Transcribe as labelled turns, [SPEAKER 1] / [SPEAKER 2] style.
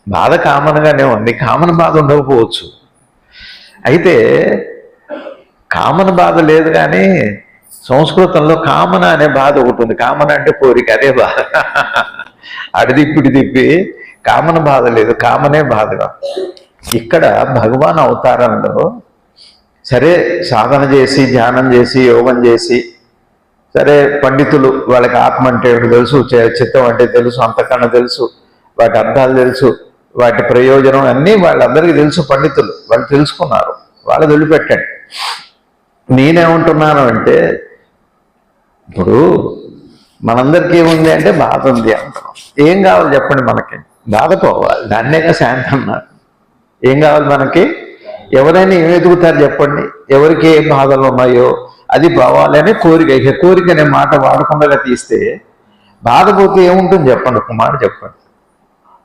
[SPEAKER 1] బాధ కామన్గానే ఉంది, కామన్ బాధ ఉండకపోవచ్చు. అయితే కామన్ బాధ లేదు, కానీ సంస్కృతంలో కామన అనే బాధ ఒకటి ఉంది. కామన అంటే కోరిక, అదే బాధ. అడిదిప్పిడి తిప్పి కామన బాధ లేదు, కామనే బాధగా. ఇక్కడ భగవాన్ అవతారంలో సరే సాధన చేసి, ధ్యానం చేసి, యోగం చేసి, సరే పండితులు, వాళ్ళకి ఆత్మ అంటే తెలుసు, చిత్తం అంటే తెలుసు, అంతకన్నా తెలుసు, వాటి అర్థాలు తెలుసు, వాటి ప్రయోజనం అన్నీ వాళ్ళందరికీ తెలుసు. పండితులు వాళ్ళు తెలుసుకున్నారు, వాళ్ళు వదిలిపెట్టండి. నేనేమంటున్నాను అంటే, ఇప్పుడు మనందరికీ ఏముంది అంటే బాధ ఉంది అంటాం. ఏం కావాలి చెప్పండి మనకి? బాధ పోవాలి, దాన్నేగా శాంతి అన్నారు. ఏం కావాలి మనకి? ఎవరైనా ఏం వెతుకుతారు చెప్పండి? ఎవరికి ఏ బాధలు ఉన్నాయో అది పోవాలి అనే కోరిక. ఇక కోరిక అనే మాట వాడకుండా తీస్తే బాధ పోతే ఏముంటుంది చెప్పండి? ఒక మాట చెప్పండి.